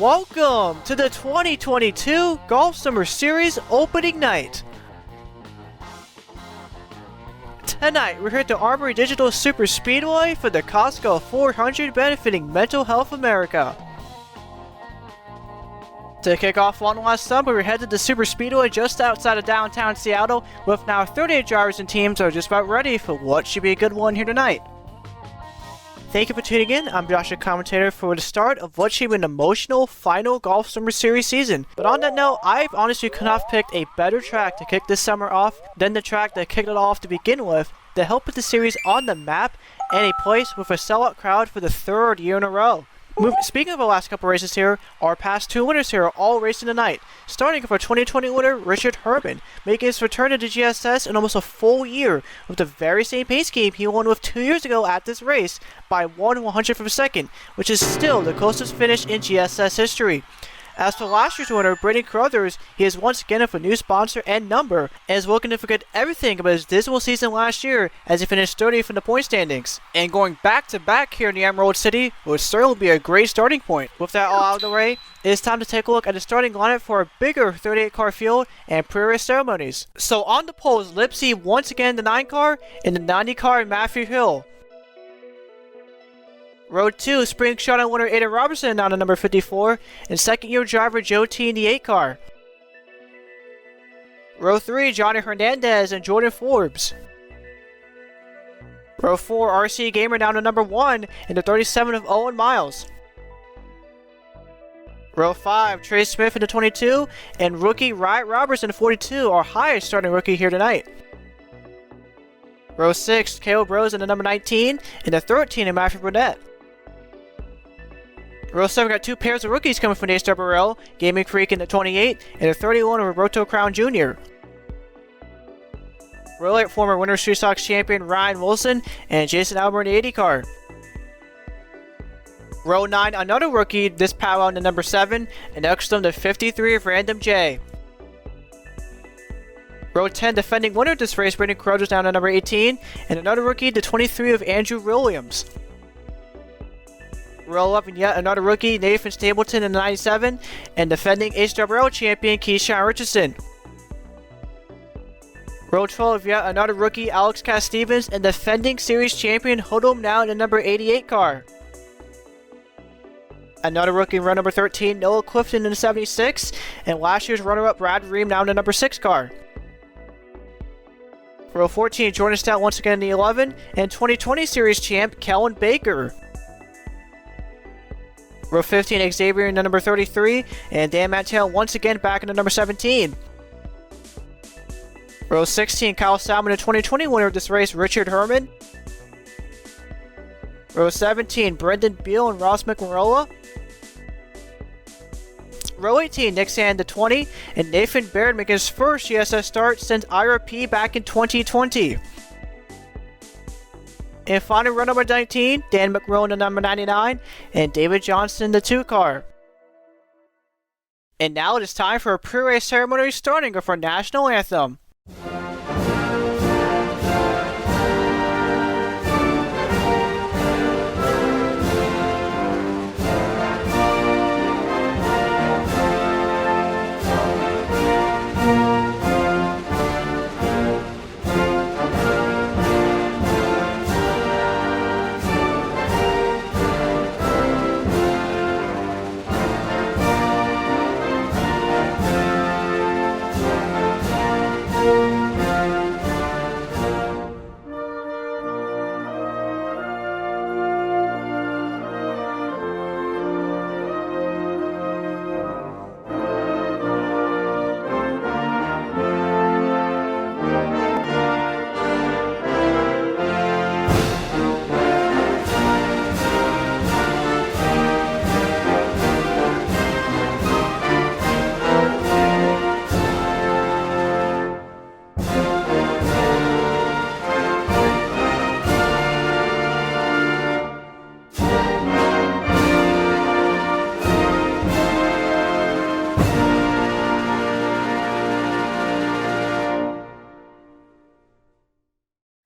Welcome to the 2022 Golf Summer Series opening night. Tonight, we're here at the Armory Digital Superspeedway for the Costco 400 benefiting Mental Health America. To kick off one last summer, we're headed to the Superspeedway just outside of downtown Seattle, with now 38 drivers and teams that are just about ready for what should be a good one here tonight. Thank you for tuning in. I'm Josh, your commentator for the start of what should be an emotional final Golf Summer Series season. But on that note, I honestly could not have picked a better track to kick this summer off than the track that kicked it off to begin with, to help put the series on the map and a place with a sellout crowd for the third year in a row. Speaking of the last couple races here, our past two winners here are all racing tonight. Starting with our 2020 winner, Richard Herman, making his return to the GSS in almost a full year with the very same pace scheme he won with 2 years ago at this race by 1/100th of a second, which is still the closest finish in GSS history. As for last year's winner, Brandon Carruthers, he is once again with a new sponsor and number, and is looking to forget everything about his dismal season last year as he finished 30th in the point standings. And going back-to-back here in the Emerald City would certainly be a great starting point. With that all out of the way, it is time to take a look at the starting lineup for a bigger 38-car field and pre-race ceremonies. So on the pole is Lipsy once again the 9-car, and the 90-car Matthew Hill. Row 2, Spring Showdown winner Aiden Robertson now to number 54, and second-year driver Joe T in the 8-car. Row 3, Johnny Hernandez and Jordan Forbes. Row 4, RC Gamer down to number 1, and the 37 of Owen Miles. Row 5, Trey Smith in the 22, and rookie Riot Roberts in the 42, our highest starting rookie here tonight. Row 6, Caleb Rose in the number 19, and the 13 in Matthew Burnett. Row 7 got two pairs of rookies coming from Ace Burrell, Gaming Freak in the 28, and the 31 of Roberto Crown Jr. Row 8, former Winter Street Sox champion Ryan Wilson and Jason Albert in the 80 car. Row 9, another rookie, this powwow in the number 7, and next to him the 53 of Random J. Row 10, defending winner of this race, Brandon Carruthers down to number 18, and another rookie, the 23 of Andrew Williams. Row 11, yet another rookie, Nathan Stapleton in the 97, and defending HWL champion Keyshawn Richardson. Row 12, yet another rookie, Alex Cass Stevens, and defending series champion Hodom now in the number 88 car. Another rookie in row number 13, Noah Clifton in the 76, and last year's runner-up Brad Reim now in the number 6 car. Row 14, Jordan Stout once again in the 11, and 2020 series champ Kellen Baker. Row 15, Xavier in the number 33, and Dan Matteillo once again back in the number 17. Row 16, Kyle Salmon, the 2020 winner of this race, Richard Herman. Row 17, Brendan Beal and Ross McMurrola. Row 18, Nick Sand, the 20, and Nathan Baird making his first GSS start since IRP back in 2020. And final row number 19, Dan McMillan, the number 99, and David Johnson, the 2-car. And now it is time for a pre-race ceremony starting with our national anthem.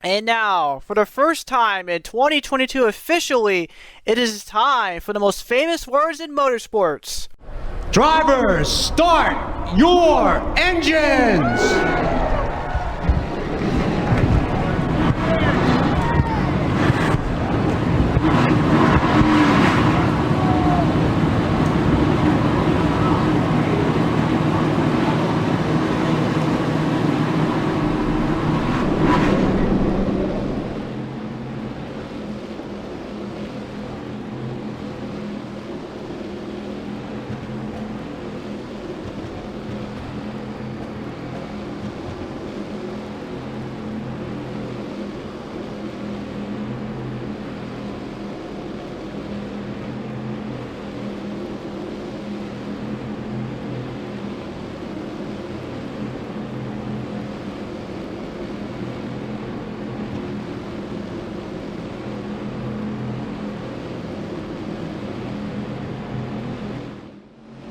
And now, for the first time in 2022 officially, it is time for the most famous words in motorsports. Drivers, start your engines!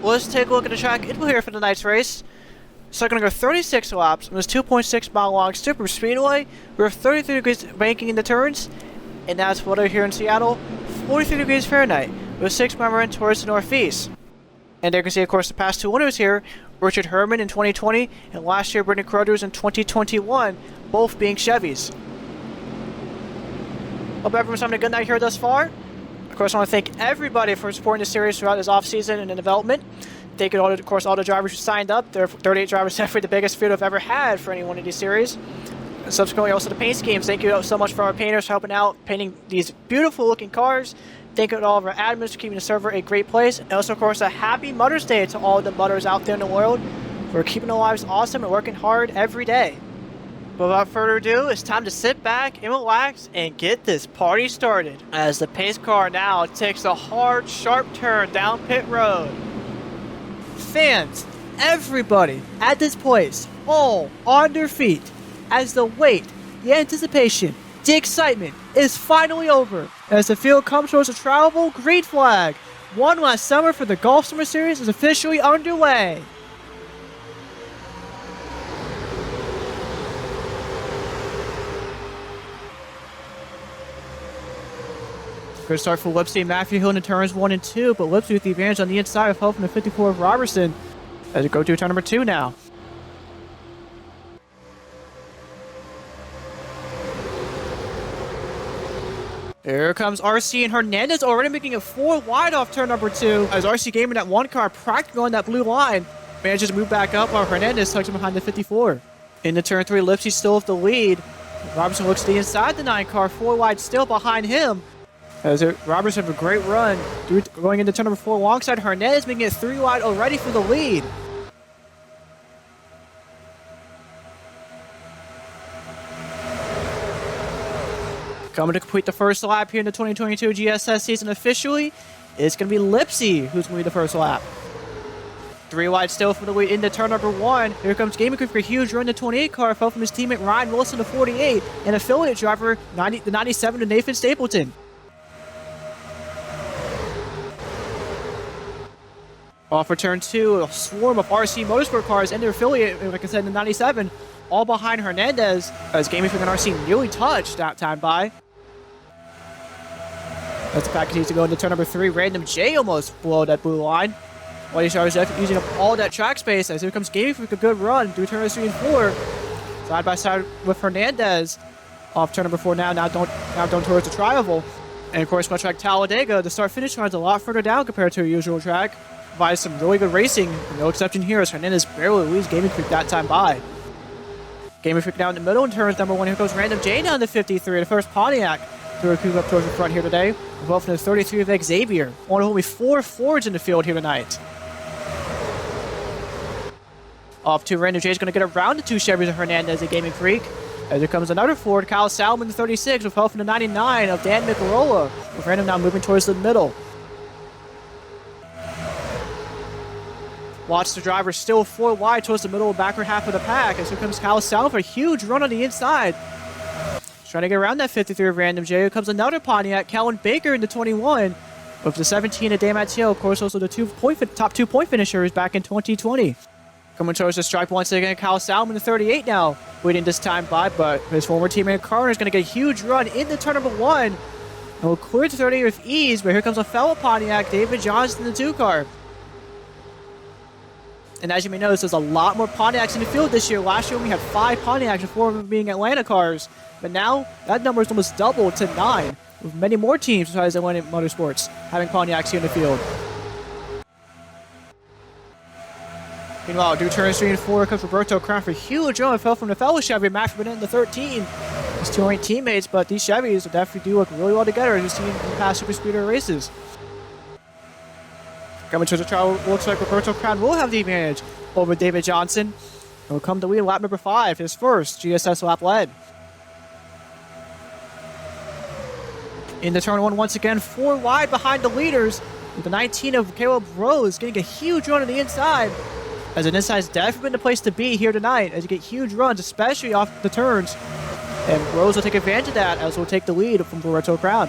Let's take a look at the track info here for tonight's race. So I'm going to go 36 laps on this 2.6 mile long super speedway. We're 33 degrees banking in the turns, and that's weather here in Seattle, 43 degrees Fahrenheit, with 6 mile wind towards the northeast. And there you can see, of course, the past two winners here, Richard Herman in 2020, and last year Brittany Carruthers in 2021, both being Chevys. Hope everyone's having a good night here thus far. Of course, I want to thank everybody for supporting the series throughout this off-season and in development. Thank you, of course, all the drivers who signed up. There are 38 drivers, definitely the biggest field I've ever had for any one of these series. And subsequently, also the paint schemes. Thank you so much for our painters for helping out, painting these beautiful-looking cars. Thank you to all of our admins for keeping the server a great place. And also, of course, a happy Mother's Day to all the mothers out there in the world for keeping their lives awesome and working hard every day. But without further ado, it's time to sit back and relax and get this party started. As the pace car now takes a hard, sharp turn down pit road. Fans, everybody at this place, all on their feet, as the wait, the anticipation, the excitement is finally over. As the field comes towards the travelable green flag, one last summer for the Golf Summer Series is officially underway. Good start for Lipsy and Matthew Hill in turns 1 and 2, but Lipsy with the advantage on the inside of Huff and the 54 of Robertson as it go to turn number 2 now. Here comes RC and Hernandez already making it 4 wide off turn number 2 as RC Gamer, that one car practically on that blue line, manages to move back up while Hernandez tucks him behind the 54. Into turn 3, Lipsy still with the lead. Robertson looks to the inside the 9 car, 4 wide still behind him. As Robertson have a great run, going into turn number 4 alongside Hernandez, making it 3 wide already for the lead. Coming to complete the first lap here in the 2022 GSS season officially, it's going to be Lipsy who's going to be the first lap. 3 wide still for the lead into turn number 1. Here comes Gaming Crew for a huge run. The 28 car fell from his teammate Ryan Wilson to 48, and affiliate driver the 97 to Nathan Stapleton. Off for turn 2, a swarm of RC Motorsport cars and their affiliate, like I said, the 97, all behind Hernandez, as Gaming Freak and RC nearly touched that time by. As the pack continues to go into turn number 3, Random J almost below that blue line. While he's using up all that track space, as here comes Gaming Freak, a good run through turn 3 and 4. Side by side with Hernandez. Off turn number 4 now down towards the tri-oval. And of course, my track Talladega, the start-finish line's a lot further down compared to a usual track. Provides some really good racing, no exception here as Hernandez barely leads Gaming Freak that time by. Gaming Freak down in the middle in turns number 1. Here goes Random J down to 53, the first Pontiac to creep up towards the front here today. Involved in the 33 of Xavier. One of only 4 Fords in the field here tonight. Off to Random J is going to get around the 2 Chevys of Hernandez at Gaming Freak. As here comes another Ford, Kyle Salmon the 36 with help from the 99 of Dan Micorola, with Random now moving towards the middle. Watch the driver still 4 wide towards the middle backward half of the pack. As here comes Kyle Salmon for a huge run on the inside. Trying to get around that 53 of Random J. Here comes another Pontiac, Calvin Baker in the 21. With the 17 of Matteillo, of course, also the top 2 point finishers back in 2020. Coming towards the stripe once again, Kyle Salmon, the 38 now, waiting this time by, but his former teammate Carter is going to get a huge run into turn number 1. And will clear to 38 with ease, but here comes a fellow Pontiac, David Johnson, the 2 car. And as you may notice, there's a lot more Pontiacs in the field this year. Last year we had 5 Pontiacs, 4 of them being Atlanta cars. But now that number is almost doubled to 9, with many more teams besides Atlanta Motorsports having Pontiacs here in the field. Meanwhile, due turns 3 and 4 comes Roberto Crown for a huge run. Fell from the fellow Chevy, Matt Bennett in the 13. His 2 teammates, but these Chevys will definitely do look really well together as we've seen in past Super Speedway races. Coming to the trial, looks like Roberto Crown will have the advantage over David Johnson. And will come to lead lap number 5, his first GSS lap led. Into turn 1 once again, 4 wide behind the leaders, with the 19 of Caleb Rose getting a huge run on the inside. As an inside has definitely been the place to be here tonight, as you get huge runs, especially off the turns. And Rose will take advantage of that, as will take the lead from Roberto Crown.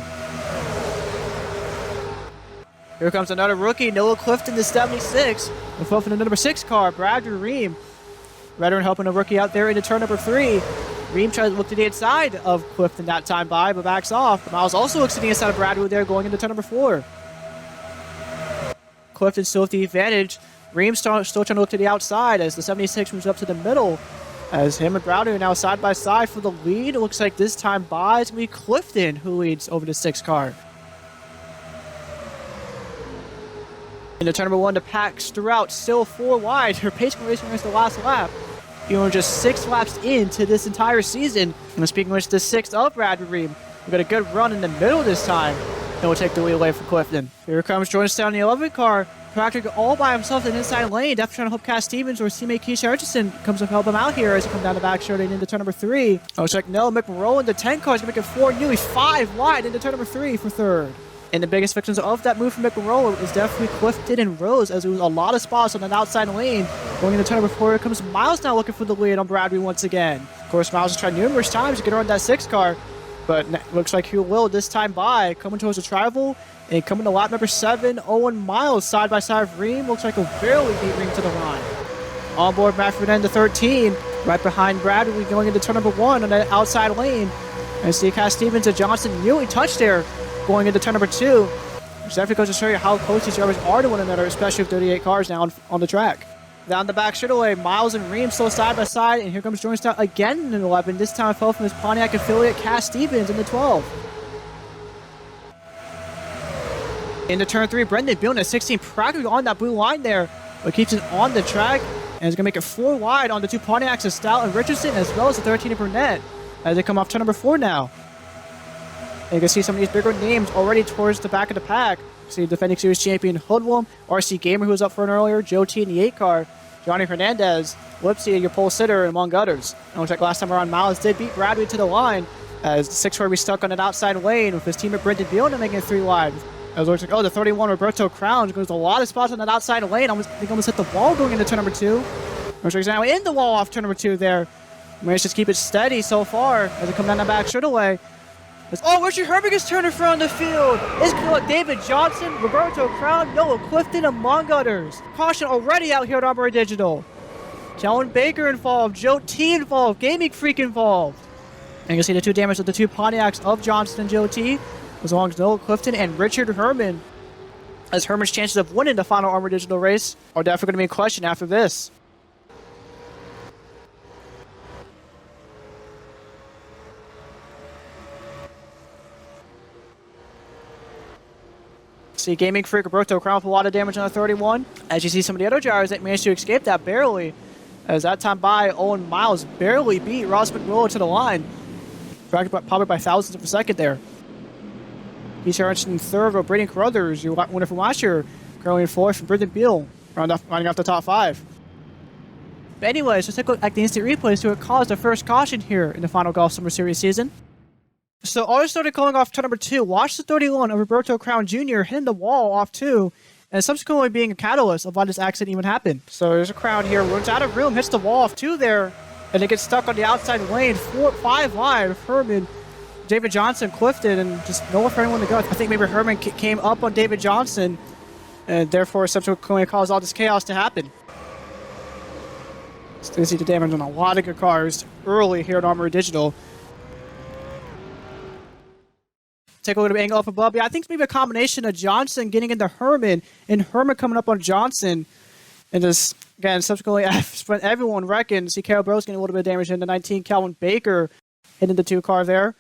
Here comes another rookie, Noah Clifton, the 76. And from the number 6 car, Bradley Reim. Veteran helping a rookie out there into turn number 3. Reim tries to look to the inside of Clifton that time by, but backs off. Miles also looks to the inside of Bradley there going into turn number 4. Clifton still with the advantage. Reim still trying to look to the outside as the 76 moves up to the middle. As him and Browder are now side by side for the lead. It looks like this time by it's going to be Clifton who leads over the 6 car. Into turn number 1, the packs throughout, still 4 wide. Her pace racing against the last lap. We're just 6 laps into this entire season. And speaking of which, the 6th of Bradley Reim. We got a good run in the middle this time. And we'll take the lead away from Clifton. Here comes Jordan down the 11 car. Patrick all by himself in the inside lane. Definitely trying to help Cass Stevens or his teammate Keisha Hutchinson comes to help him out here as he comes down the back straight into turn number 3. Oh, it's like no, McMurrow in the 10 car is going to make it 4, nearly 5 wide into turn number 3 for 3rd. And the biggest victims of that move from McMurrow is definitely Clifton and Rose, as there was a lot of spots on the outside lane. Going into turn number 4, here comes Miles now looking for the lead on Bradley once again. Of course, Miles has tried numerous times to get around that 6 car, but looks like he will this time by. Coming towards the Tribal, and coming to lap number 7, Owen Miles side by side with Reim. Looks like he'll barely beat Reim to the line. On board, Matt Bennett, the 13, right behind Bradley going into turn number 1 on that outside lane. And see Cass Stevens and Johnson nearly touched there going into turn number 2. Which definitely goes to show you how close these drivers are to one another, especially with 38 cars now on the track. Down the back straightaway, Miles and Reim still side by side, and here comes Jordan Stout again in the 11. This time fell from his Pontiac affiliate, Cass Stevens, in the 12. Into turn 3, Brendan Beal at 16, practically on that blue line there, but keeps it on the track, and is going to make it 4 wide on the 2 Pontiacs of Stout and Richardson, as well as the 13 of Burnett, as they come off turn number 4 now. And you can see some of these bigger names already towards the back of the pack. See defending series champion Hoodlum, RC Gamer, who was up for an earlier, Joe T in the 8 car, Johnny Hernandez, Lipsy, your pole sitter, among others. And it looks like last time around, Miles did beat Bradley to the line, as the 6 car will be stuck on an outside lane with his teammate Brendan Beal making it 3 wide. As it looks like, oh, the 31 Roberto Crown goes a lot of spots on that outside lane. I think almost hit the wall going into turn number 2. Looks like he's now in the wall off turn number 2 there. Managed to keep it steady so far as they come down the back straight away. Oh, Richard Herman gets turned in front of the field. It's like David Johnson, Roberto Crown, Noah Clifton, among others. Caution already out here at Armory Digital. Kellen Baker involved, Joe T involved, Gaming Freak involved. And you can see the 2 damage of the 2 Pontiacs of Johnson and Joe T, as long as Noah Clifton and Richard Herman. As Herman's chances of winning the final Armory Digital race are definitely going to be in question after this. See Gaming Freak Roberto Crown with a lot of damage on the 31. As you see some of the other drivers that managed to escape that barely. As that time by, Owen Miles barely beat Ross McWillow to the line. Probably by thousands of a second there. He's here in 3rd of Brady Carruthers, your winner from last year. Currently in 4th from Brendan Beal, rounding off the top 5. But anyways, let's take a look at the instant replays to what caused the first caution here in the final Golf Summer Series season. So auto started calling off turn number 2. Watch the 31 of Roberto Crown Jr. hitting the wall off 2, and subsequently being a catalyst of why this accident even happened. So there's a Crown here, runs out of room, hits the wall off 2 there, and it gets stuck on the outside lane, 5 wide with Herman, David Johnson, Clifton, and just nowhere for anyone to go. I think maybe Herman came up on David Johnson, and therefore subsequently caused all this chaos to happen. So you see the damage on a lot of good cars early here at Armory Digital. Take a look at the angle up above. Yeah, I think it's maybe a combination of Johnson getting into Herman and Herman coming up on Johnson and just Again, subsequently, when everyone reckons, see Carol Bros getting a little bit of damage into 19. Calvin Baker hitting the 2 car there.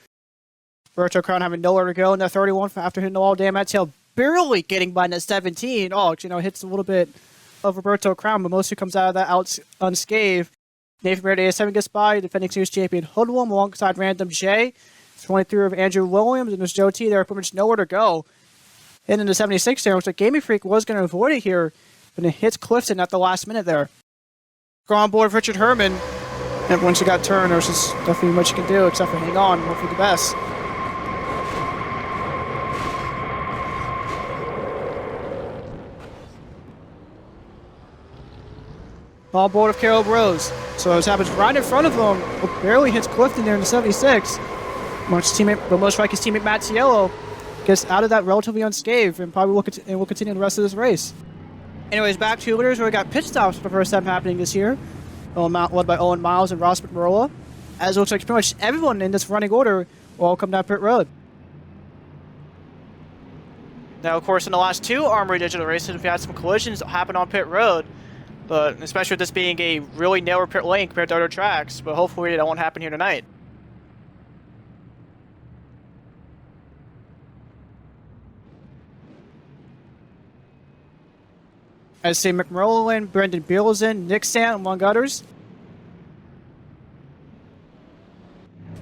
Roberto Crown having nowhere to go in the 31 after hitting the wall. Matteillo barely getting by in the 17. Oh, hits a little bit of Roberto Crown, but mostly comes out of that out unscathed. Nathan Baird, 87 gets by. Defending series champion Hoodlum alongside Random J. 23 of Andrew Williams, and there's Joe T there, pretty much nowhere to go. Hitting the 76 there, which the Gaming Freak was going to avoid it here, but it hits Clifton at the last minute there. Go on board with Richard Herman. And once you got turned, there's just nothing much you can do except for hang on and hope for the best. On board of Carol Rose. So this happens right in front of him. Barely hits Clifton there in the 76. But most likely his teammate Matteillo gets out of that relatively unscathed and probably will continue the rest of this race. Anyways, back to winners where we got pit stops for the first time happening this year. Led by Owen Miles and Ross McMurrola. As it looks like pretty much everyone in this running order will all come down pit road. Now, of course, in the last 2 Armory Digital races, we've had some collisions happen on pit road. But especially with this being a really narrow pit lane compared to other tracks. But hopefully that won't happen here tonight. I see McMurrola in, Brendan Beal is in, Nick Sant, among others.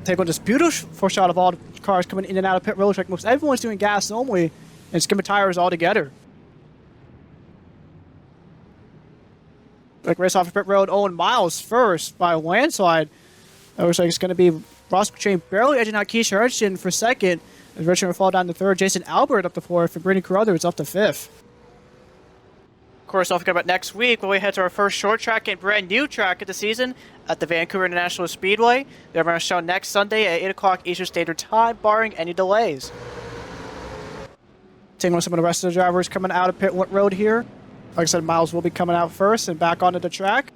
Take on this beautiful shot of all the cars coming in and out of pit road. Like most everyone's doing gas only and skimming tires all together. Like race off of pit road, Owen Miles first by a landslide. It looks like it's going to be Ross McTrain barely edging out Keisha Hurchin for second. As Richard will fall down to 3rd. Jason Albert up to 4th. And Brittany Carruthers up to 5th. Of course, don't forget about next week when we head to our first short track and brand new track of the season at the Vancouver International Speedway. They're going to show next Sunday at 8 o'clock Eastern Standard Time, barring any delays. Taking on some of the rest of the drivers coming out of pit road here. Like I said, Miles will be coming out first and back onto the track.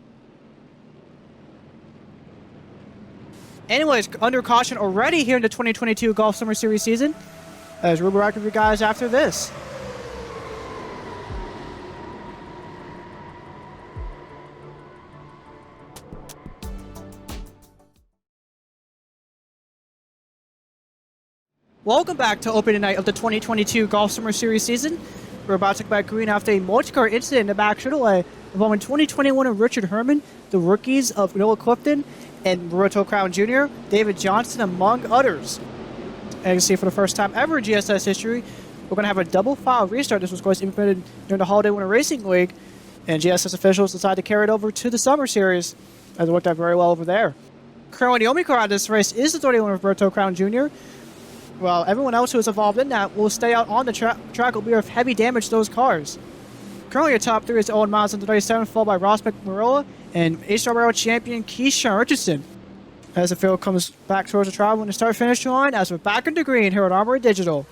Anyways, under caution already here in the 2022 Golf Summer Series season. As we'll be back with you guys after this. Welcome back to opening night of the 2022 Golf Summer Series season. We're about to come back green after a multi-car incident in the back straightaway involving 2021 and Richard Herman, the rookies of Noah Clifton, and Roberto Crown Jr., David Johnson, among others. And you can see for the first time ever in GSS history, we're going to have a double file restart. This was, of course, implemented during the Holiday Winter Racing League, and GSS officials decided to carry it over to the Summer Series, as it worked out very well over there. Currently, the only car out of this race is the 31 Roberto Crown Jr., Well, everyone else who is involved in that will stay out on the track will be of heavy damage to those cars. Currently, your top 3 is Owen Miles in the 37, followed by Ross McMurrola and A-Star World Champion Keisha Richardson. As the field comes back towards the travel in the start-finish line, as we're back into green here at Armory Digital.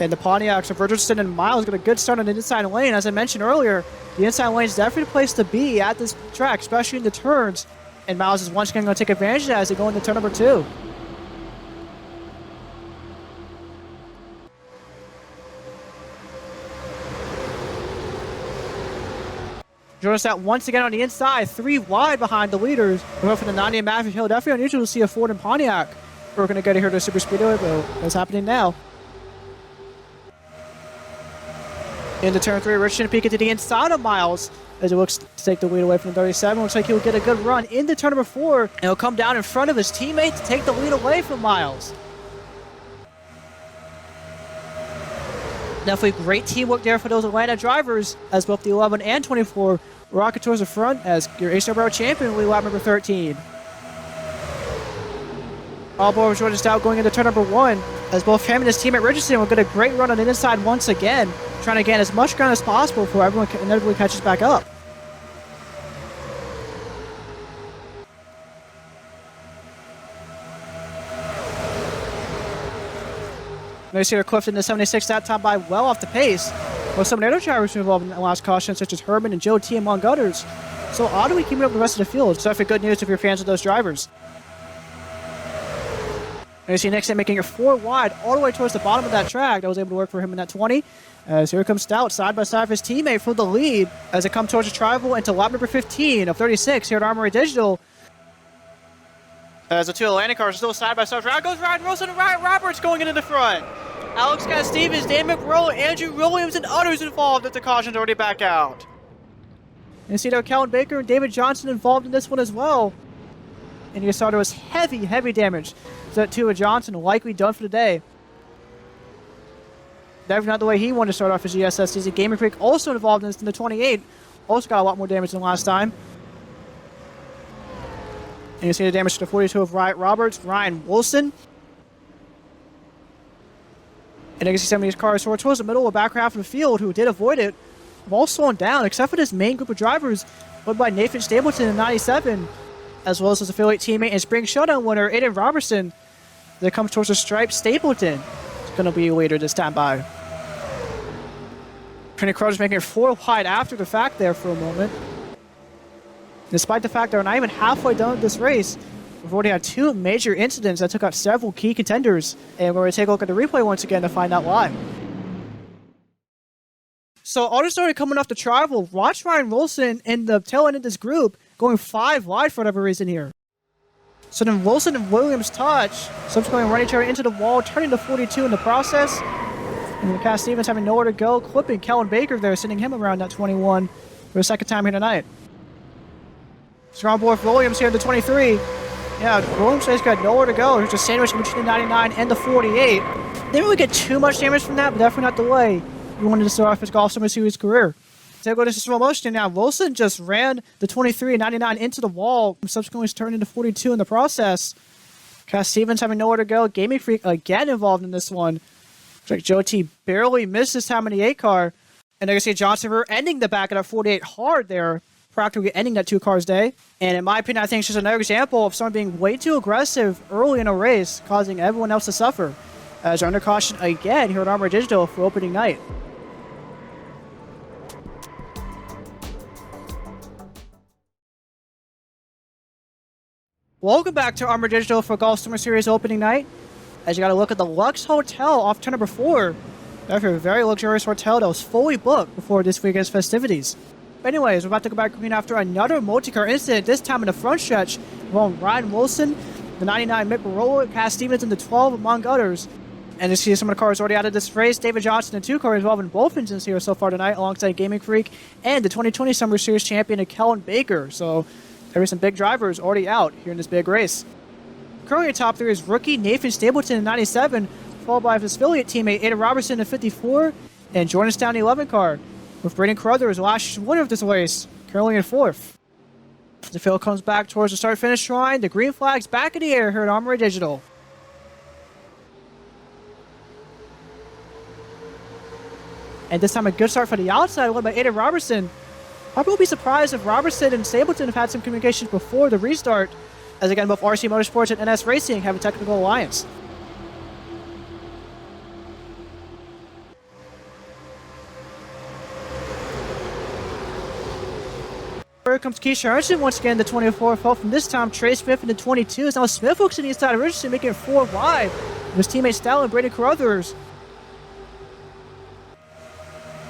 And the Pontiacs of Richardson and Miles got a good start on the inside lane. As I mentioned earlier, the inside lane is definitely the place to be at this track, especially in the turns. And Miles is once again going to take advantage of that as they go into turn number 2. Jonas out once again on the inside, 3 wide behind the leaders. We're going from the 90 and Matthew Hill. Definitely unusual to see a Ford and Pontiac. We're going to get here to Super Speedway, but that's happening now. Into turn 3, Richardson peeking to the inside of Miles as he looks to take the lead away from the 37. Looks like he'll get a good run into turn number 4, and he'll come down in front of his teammate to take the lead away from Miles. Definitely great teamwork there for those Atlanta drivers, as both the 11 and 24 rocket towards the front as your A-Star World Champion will lap number 13. All aboard with Jordan Stout going into turn number 1, as both him and his teammate Richardson will get a great run on the inside once again, trying to gain as much ground as possible before everyone inevitably catches back up. Nice here, Clifton in the 76 that time by well off the pace. Well, some of the other drivers were involved in the last caution, such as Herman and Joe T, among others. So how do we keep it up the rest of the field? So definitely good news if you're fans of those drivers. And you see Nixon making it 4 wide all the way towards the bottom of that track. That was able to work for him in that 20. As here comes Stout side by side for his teammate for the lead as it comes towards the tribal into lap number 15 of 36 here at Armory Digital. As the two Atlantic cars are still side by side. Round goes Ryan Wilson and Ryan Roberts going into the front. Alex Stevens, Dan McRow, Andrew Williams, and others involved as the caution's already back out. And you see there Kellen Baker and David Johnson involved in this one as well. And you saw there was heavy damage to that two of Johnson, likely done for the day. Definitely not the way he wanted to start off his ESS season. Gaming Freak also involved in this in the 28. Also got a lot more damage than last time. And you see the damage to the 42 of Ryan Roberts, Ryan Wilson. And you can see some of these cars towards the middle or back half of the field who did avoid it. Have all slowing down, except for this main group of drivers, led by Nathan Stapleton in 97, as well as his affiliate teammate and spring showdown winner, Aiden Robertson. That comes towards the stripe, Stapleton. Going to be a leader this time by. Trinity Crowder's making it 4 wide after the fact there for a moment. Despite the fact they're not even halfway done with this race, we've already had 2 major incidents that took out several key contenders, and we're going to take a look at the replay once again to find out why. So all this started coming off the tribal. Watch Ryan Wilson in the tail end of this group going 5 wide for whatever reason here. So then Wilson and Williams touch. Subsequently running turn into the wall, turning to 42 in the process. And Cass Stevens having nowhere to go, clipping Kellen Baker there, sending him around that 21 for the second time here tonight. Strong board for Williams here in the 23. Yeah, Williams has got nowhere to go. Here's just sandwiched between the 99 and the 48. Didn't really get too much damage from that, but definitely not the way he wanted to start off his Golf Summer Series career. So go to slow motion now. Wilson just ran the 23 and 99 into the wall, subsequently turned into 42 in the process. Cass Stevens having nowhere to go. Gaming Freak again involved in this one. Looks like Joe T barely missed this time in the 8 car. And I can see Johnson River ending the back of that 48 hard there, practically ending that 2 cars day. And in my opinion, I think it's just another example of someone being way too aggressive early in a race, causing everyone else to suffer. As they're under caution again here at Armory Digital for opening night. Welcome back to Armory Digital for Golf Summer Series opening night. As you got to look at the Lux Hotel off turn number 4. After a very luxurious hotel that was fully booked before this weekend's festivities. But anyways, we're about to go back green after another multi-car incident, this time in the front stretch, involving Ryan Wilson, the 99 Mick Barola, Cass Stevens, and the 12, among others. And you see some of the cars already out of this race. David Johnson and 2 cars involving both engines here so far tonight, alongside Gaming Freak and the 2020 Summer Series champion, Kellen Baker. So there are some big drivers already out here in this big race. Currently in top 3 is rookie Nathan Stapleton in 97, followed by his affiliate teammate Aiden Robertson in 54, and Jordan Stout in the 11 car, with Braden Carruthers last winner of this race, currently in 4th. The field comes back towards the start-finish line. The green flag's back in the air here at Armory Digital. And this time a good start for the outside, led by Aiden Robertson. I will be surprised if Robertson and Stapleton have had some communications before the restart, as again both RC Motorsports and NS Racing have a technical alliance. Here comes Keisha Herman once again, the 24, fell from this time Trey Smith in the 22. Now Smith looks in the inside of Richardson, making it 4 wide. With his teammate Stout and Brady Carruthers.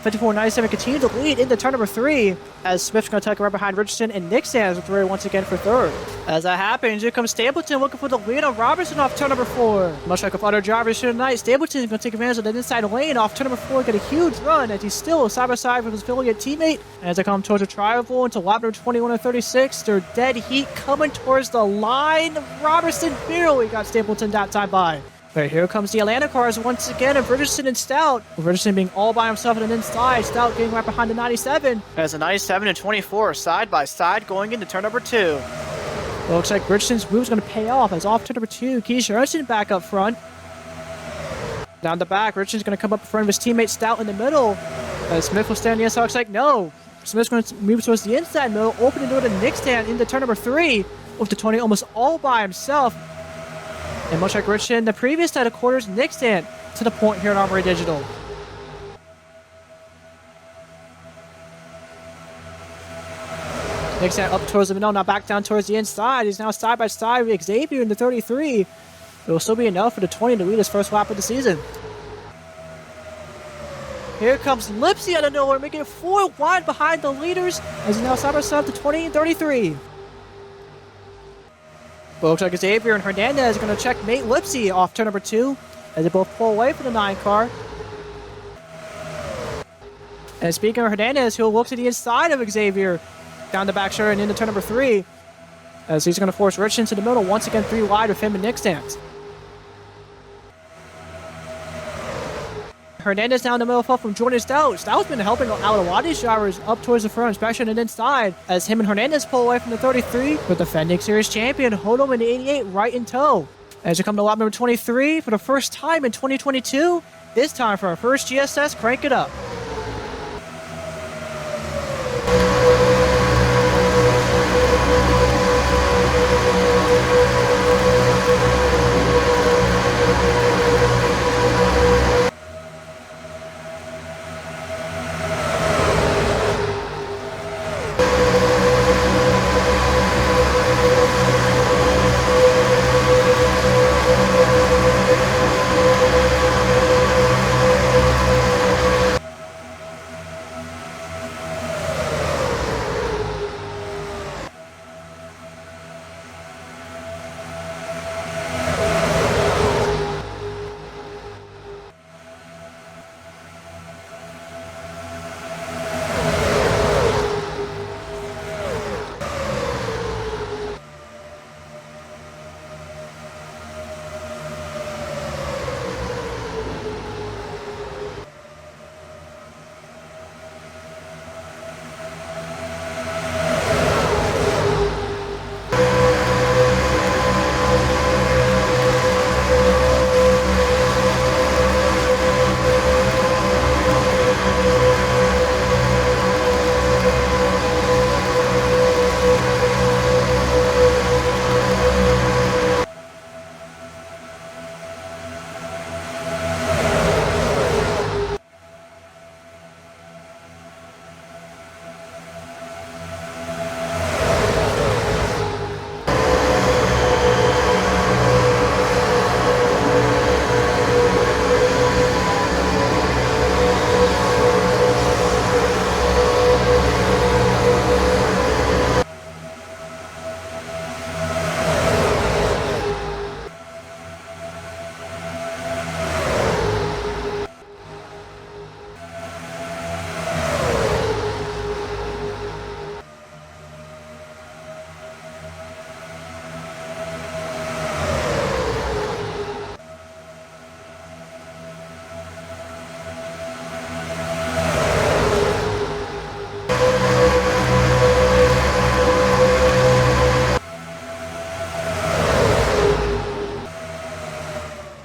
54.97 continues to lead into turn number 3, as Smith's going to tuck right behind Richardson and Nick Sands with Ray once again for 3rd. As that happens, here comes Stapleton looking for the lead on Robertson off turn number 4. Much like with other drivers here tonight, Stapleton is going to take advantage of that inside lane off turn number 4, get a huge run as he's still side by side with his affiliate teammate. As they come towards the trial into lap number 21 and 36, they're dead heat coming towards the line. Robertson barely got Stapleton that time by. But here comes the Atlanta cars once again of Richardson and Stout. With Richardson being all by himself on the inside, Stout getting right behind the 97. As the 97 and 24 side by side going into turn number 2. It looks like Richardson's move is going to pay off as off turn number 2, Keisha Herman back up front. Down the back, Richardson's going to come up in front of his teammate Stout in the middle. As Smith will stand the inside, looks like no. Smith's going to move towards the inside middle, opening the door to Nick stand into turn number 3 with the 20 almost all by himself. And much like Richardson, the previous set of quarters, Nick stand to the point here at Armory Digital. Nick stand up towards the middle, now back down towards the inside. He's now side by side with Xavier in the 33. It'll still be enough for the 20 to lead his first lap of the season. Here comes Lipsy out of nowhere, making it 4 wide behind the leaders as he now side by side to 20 and 33. But looks like Xavier and Hernandez are going to checkmate Lipsy off turn number 2 as they both pull away from the 9 car. And speaking of Hernandez, he'll look to the inside of Xavier down the back straight and into turn number 3 as he's going to force Rich into the middle, once again 3 wide with him and Nick stance. Hernandez down the middle from Jordan Stout. Stout's been helping out a lot of these drivers up towards the front, especially on the inside, as him and Hernandez pull away from the 33 with defending series champion Hodom in the 88 right in tow. As we come to lap number 23 for the first time in 2022, this time for our first GSS Crank It Up.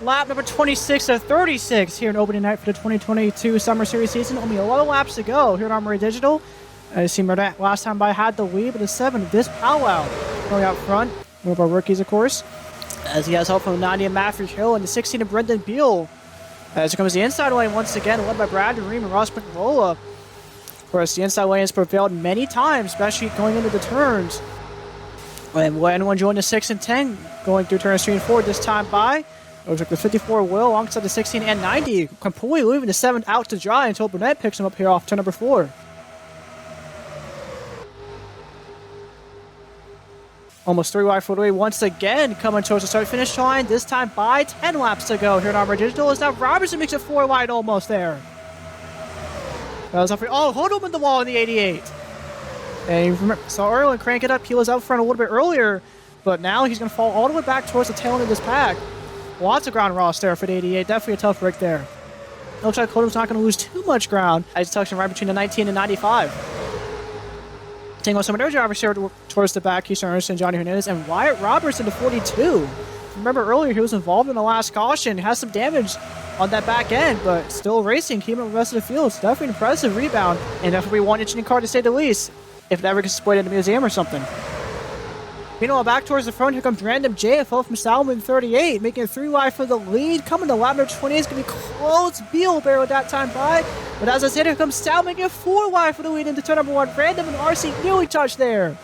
Lap number 26 to 36 here in opening night for the 2022 Summer Series season. Only a lot of laps to go here at Armory Digital. As you remember that last time I had the lead, but the 7 this powwow going out front. One of our rookies, of course. As he has help from the 90 of Matthew Hill and the 16 of Brendan Beal. As it comes the inside lane once again, led by Brad Reim and Ross McRolla. Of course, the inside lane has prevailed many times, especially going into the turns. And will anyone join the 6 and 10 going through turns 3 and 4 this time by? It looks like the 54 will alongside the 16 and 90, completely leaving the 7 out to dry until Burnett picks him up here off turn number 4. Almost 3 wide for the way once again, coming towards the start-finish line, this time by 10 laps to go here at Armory Digital, as now Robertson makes it 4 wide almost there. That was up for, oh, hold him in the wall in the 88. And you remember, saw Erwin crank it up, he was out front a little bit earlier, but now he's going to fall all the way back towards the tail end of this pack. Lots of ground lost there for the 88. Definitely a tough rig there. Looks like Hodom's not going to lose too much ground as he's tucking right between the 19 and 95. Taking on some of their drivers here towards the back, Keith Ernst and Johnny Hernandez, and Wyatt Robertson to 42. Remember earlier he was involved in the last caution, has some damage on that back end, but still racing, keeping up the rest of the field. It's definitely an impressive rebound, and definitely one interesting car to say the least, if it ever gets displayed at a museum or something. Meanwhile, back towards the front, here comes Random JFL from Salmon 38, making it 3 wide for the lead. Coming to lap number 28, it's going to be close. Beal barrel that time by. But as I said, here comes Sal, making it 4 wide for the lead into turn number 1. Random and RC nearly touched there.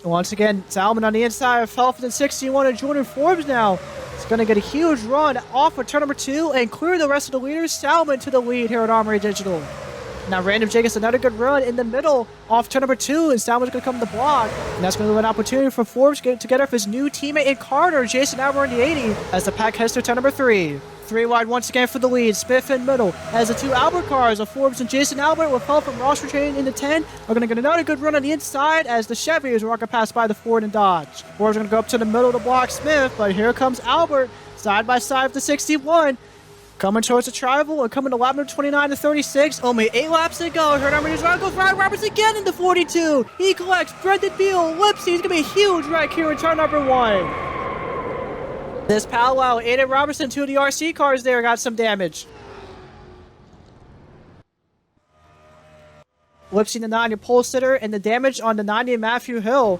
Once again, Salmon on the inside of Felfin 61 and Jordan Forbes now. It's going to get a huge run off of turn number 2 and clear the rest of the leaders. Salmon to the lead here at Armory Digital. Now Random Jake gets another good run in the middle off turn number 2, and Salmon's going to come to the block. And that's going to be an opportunity for Forbes to get together with his new teammate in Carter, Jason Albert in the 80, as the pack heads to turn number 3. 3 wide once again for the lead. Smith in middle as the 2 Albert cars of Forbes and Jason Albert with help from Ross retaining in the 10 are going to get another good run on the inside as the Chevys walk past by the Ford and Dodge. Forbes going to go up to the middle to block Smith, but here comes Albert side by side with the 61. Coming towards the tribal and coming to lap number 29 to 36. Only 8 laps to go. Her number is goes Ryan Roberts again into 42. He collects Brendan Beal. Lipsy. He's going to be a huge wreck here in turn number 1. This powwow, Aiden Robertson, 2 of the RC cars there got some damage. Lipsy the 90 pole sitter and the damage on the 90 Matthew Hill.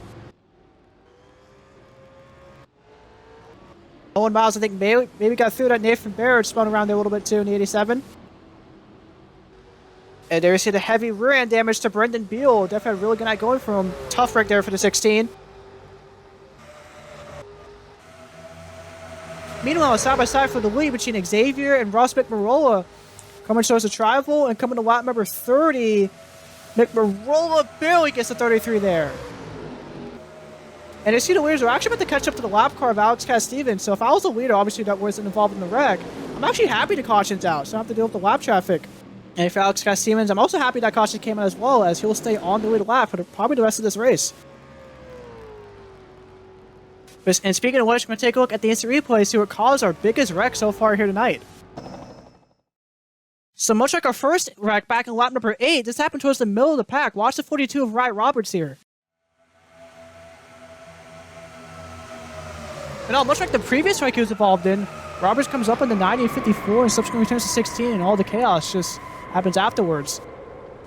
Owen Miles, I think, maybe got through that. Nathan Barrett spun around there a little bit too in the 87. And there you see the heavy rear end damage to Brendan Beal. Definitely a really good night going for him. Tough wreck there for the 16. Meanwhile, side by side for the lead between Xavier and Ross McMarola. Coming towards the tribal and coming to lap number 30. McMarola barely gets the 33 there. And I see the leaders are actually about to catch up to the lap car of Alex Cass-Stevens. So if I was the leader, obviously that wasn't involved in the wreck, I'm actually happy the caution's out, so I don't have to deal with the lap traffic. And for Alex Cass-Stevens, I'm also happy that caution came out as well, as he'll stay on the lead lap for probably the rest of this race. And speaking of which, we're going to take a look at the instant replay, see what caused our biggest wreck so far here tonight. So much like our first wreck back in lap number 8, this happened towards the middle of the pack. Watch the 42 of Wright Roberts here. And now, much like the previous wreck he was involved in, Roberts comes up in the 90 and 54 and subsequently returns to 16, and all the chaos just happens afterwards.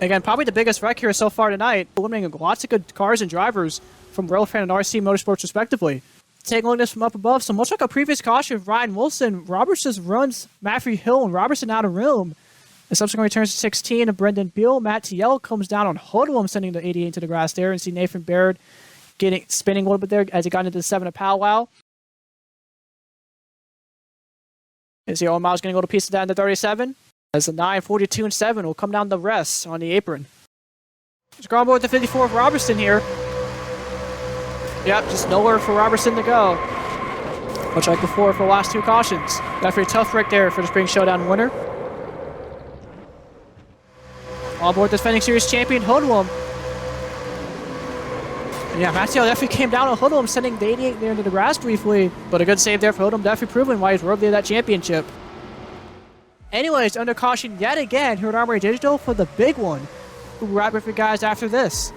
Again, probably the biggest wreck here so far tonight, eliminating lots of good cars and drivers from Railfan and RC Motorsports respectively. Taking a look at this from up above, so much like a previous caution of Ryan Wilson, Roberts just runs Matthew Hill and Robertson out of room. And subsequently returns to 16 of Brendan Beal. Matteillo comes down on Hoodlum, sending the 88 into the grass there, and see Nathan Baird spinning a little bit there as he got into the 7 of Powwow. And see Owen Miles getting a little piece of that in the 37. As the 9, 42, and 7 will come down the rest on the apron. Just go on board with the 54 of Robertson here. Yep, just nowhere for Robertson to go. Much like before for the last 2 cautions. Definitely a tough wreck there for the Spring Showdown winner. On board the defending series champion, Hoodlum. And yeah, Matteillo definitely came down on Hoodlum, sending the 88 there into the grass briefly. But a good save there for Hoodlum, definitely proving why he's worthy of that championship. Anyways, under caution yet again here at Armory Digital for the big one. We'll wrap it for you guys after this.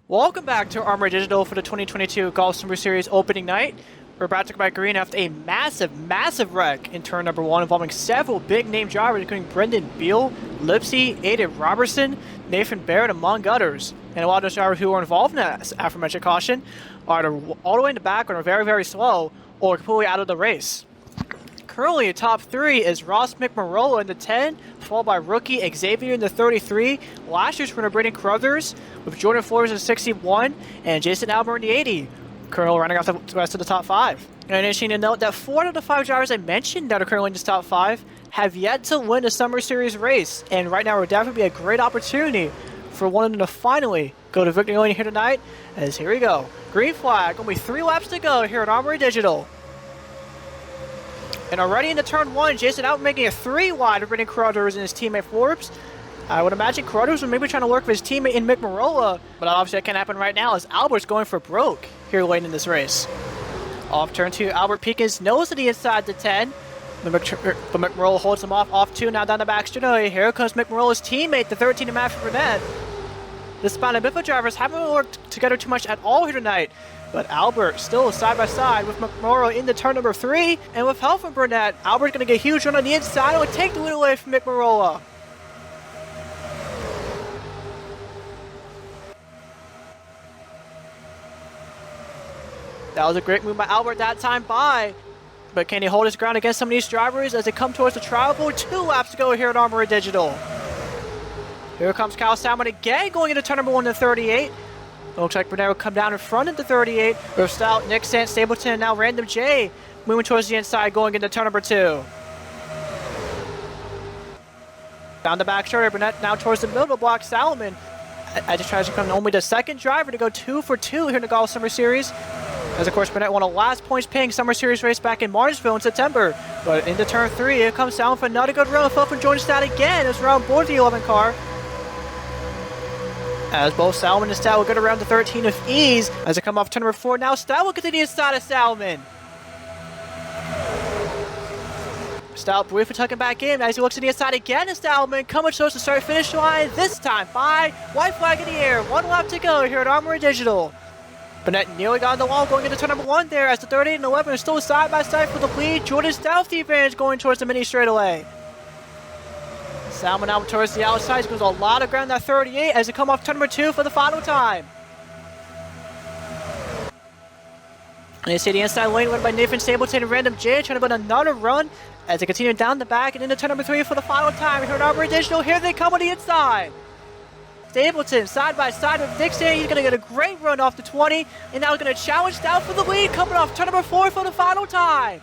Welcome back to Armory Digital for the 2022 Golf Summer Series opening night. We're about to come back green after a massive wreck in turn number 1 involving several big-name drivers, including Brendan Beal, Lipsy, Aiden Robertson, Nathan Barrett, among others. And a lot of those drivers who are involved in that aforementioned caution are all the way in the back and are very slow or completely out of the race. Currently, top 3 is Ross McMarola in the 10, followed by rookie Xavier in the 33, last year's winner Braden Crothers, with Jordan Flores in the 61, and Jason Albert in the 80. Currently running off the rest of the top 5. And interesting to note that 4 out of the 5 drivers I mentioned that are currently in this top 5 have yet to win a Summer Series race, and right now would definitely be a great opportunity for one of them to finally go to victory lane here tonight, as here we go. Green flag, only 3 laps to go here at Armory Digital. And already into turn 1, Jason out making a 3 wide of Brendan Crothers and his teammate Forbes. I would imagine Crothers was maybe trying to work with his teammate in McMarola, but obviously that can't happen right now as Albert's going for broke here late in this race. Off turn 2, Albert Peekins nose to the inside to 10, but McMarola holds him off 2, now down the back straight. Here comes McMarola's teammate, the 13 of Matthew Burnett. The Spina Biffa drivers haven't worked together too much at all here tonight, but Albert still side by side with McMarola into turn number 3, and with help from Burnett, Albert's going to get a huge run on the inside and will take the lead away from McMarola. That was a great move by Albert that time by But can he hold his ground against some of these drivers as they come towards the tribal? 2 laps to go here at Armory Digital. Here comes Kyle Salmon again going into turn number 1 to 38. Looks like Burnett will come down in front of the 38. With Stout, Nick Sant, Stapleton, and now Random J moving towards the inside going into turn number 2. Down the back shoulder, Burnett now towards the middle block. Salmon I just tries to become only the second driver to go 2 for 2 here in the Golf Summer Series. As of course, Burnett won a last points paying Summer Series race back in Martinsville in September. But into turn 3, here comes Salmon for another good run. Fell from Jordan Stout again as we're on board the 11 car. As both Salmon and Stout will get around to 13 with ease. As they come off turn number 4, now Stout will get to the inside of Salmon. Stout briefly tucking back in as he looks to the inside again. And Salmon coming close to start finish line this time by white flag in the air. 1 lap to go here at Armory Digital. Burnett nearly got on the wall going into turn number 1 there as the 38 and 11 are still side by side for the lead. Jordan Stout the advantage going towards the mini straightaway. Salmon out towards the outside, goes a lot of ground that 38 as they come off turn number 2 for the final time. And you see the inside lane went by Nathan Stapleton and Random J trying to put another run as they continue down the back and into turn number 3 for the final time here at Armory Digital. Here they come on the inside. Stapleton side by side with Nick Sant. He's going to get a great run off the 20 and now going to challenge down for the lead coming off turn number 4 for the final time.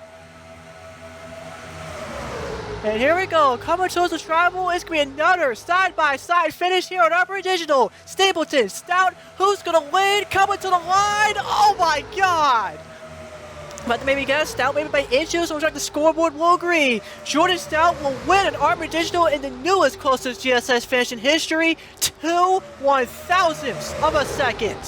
And here we go, coming towards the tribal. It's going to be another side-by-side finish here at Armory Digital. Stapleton, Stout, who's going to win? Coming to the line. Oh my God. But maybe guess, Stout maybe by inches, looks like the scoreboard will agree. Jordan Stout will win at Armory Digital in the newest closest GSS finish in history. 2 1/1000ths of a second.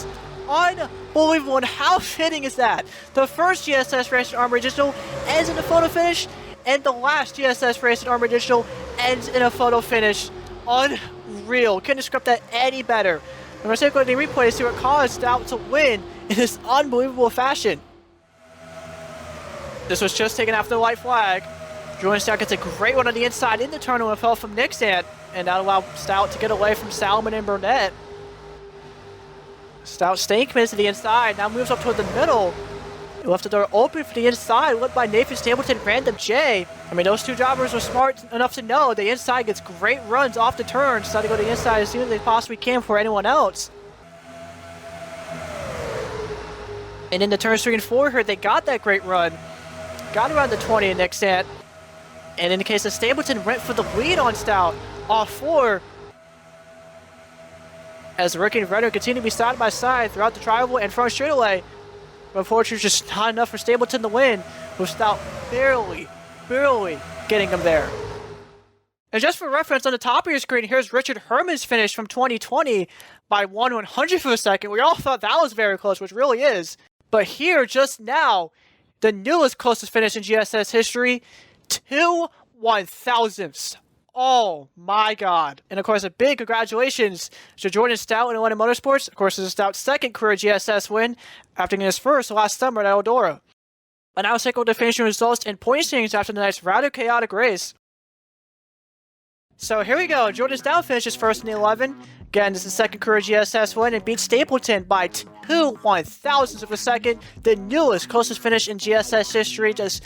Unbelievable, and how fitting is that? The first GSS race at Armory Digital ends in a photo finish, and the last GSS race at Armory Digital ends in a photo finish. Unreal. Couldn't script that any better. I'm going to take a look at the replay to see what caused Stout to win in this unbelievable fashion. This was just taken after the white flag. Jordan Stout gets a great one on the inside in the turn and fell from Nick Sant, and that allowed Stout to get away from Salmon and Burnett. Stout staying committed to the inside, now moves up toward the middle. He left the door open for the inside, led by Nathan Stapleton, Random J. I mean, those two drivers were smart enough to know the inside gets great runs off the turn, so they go to the inside as soon as they possibly can for anyone else. And in the turns 3 and 4 here, they got that great run. Got around the 20 in Nick Sant. And in the case of Stapleton, went for the lead on Stout off 4. As the rookie and veteran continue to be side by side throughout the tribal and front straightaway. But unfortunately, just not enough for Stapleton to win, with Stout barely getting him there. And just for reference, on the top of your screen, here's Richard Herman's finish from 2020 by 1/100th of a second. We all thought that was very close, which really is. But here, just now, the newest closest finish in GSS history, 2 1/1000ths. Oh my God. And of course, a big congratulations to Jordan Stout and Atlanta Motorsports. Of course, this is Stout's second career GSS win after getting his first last summer at Eldora. And now let's take a look at the finishing results and point standings after tonight's rather chaotic race. So here we go. Jordan Stout finishes first in the 11. Again, this is his second career GSS win and beats Stapleton by 2 1/1000ths of a second. The newest closest finish in GSS history. Just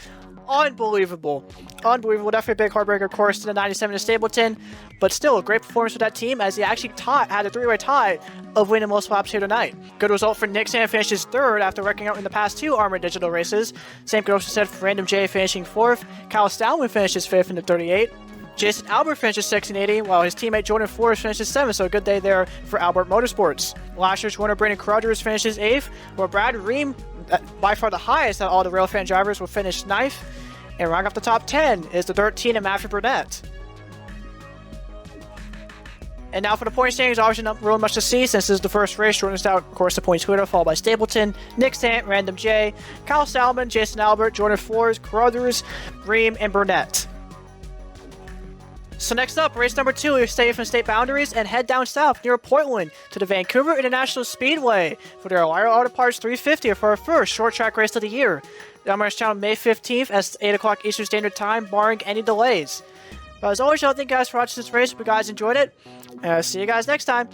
unbelievable. Unbelievable. Definitely a big heartbreaker, of course, to the 97 to Stapleton. But still, a great performance for that team as he actually had a 3-way tie of winning most laps here tonight. Good result for Nick Sant, finishes 3rd after wrecking out in the past 2 Armory Digital races. Same could also said for Random J finishing 4th. Kyle Stoutman finishes 5th in the 38. Jason Albert finishes 6th in 80, while his teammate Jordan Flores finishes 7th, so a good day there for Albert Motorsports. Last year's winner Brandon Carruthers finishes 8th, while Brad Reim, by far the highest out of all the Railfan drivers, will finish 9th. And rounding off the top 10 is the 13 and Matthew Burnett. And now for the point standings, obviously not really much to see since this is the first race. Jordan Stout, of course, the points leader, followed by Stapleton, Nick Sant, Random J, Kyle Salmon, Jason Albert, Jordan Flores, Carruthers, Reim, and Burnett. So next up, race number 2, we stay from state boundaries and head down south near Portland to the Vancouver International Speedway for the O'Reilly Auto Parts 350 for our first short track race of the year. The MRS channel May 15th at 8 o'clock Eastern Standard Time, barring any delays. But as always, thank you guys for watching this race. Hope you guys enjoyed it. See you guys next time.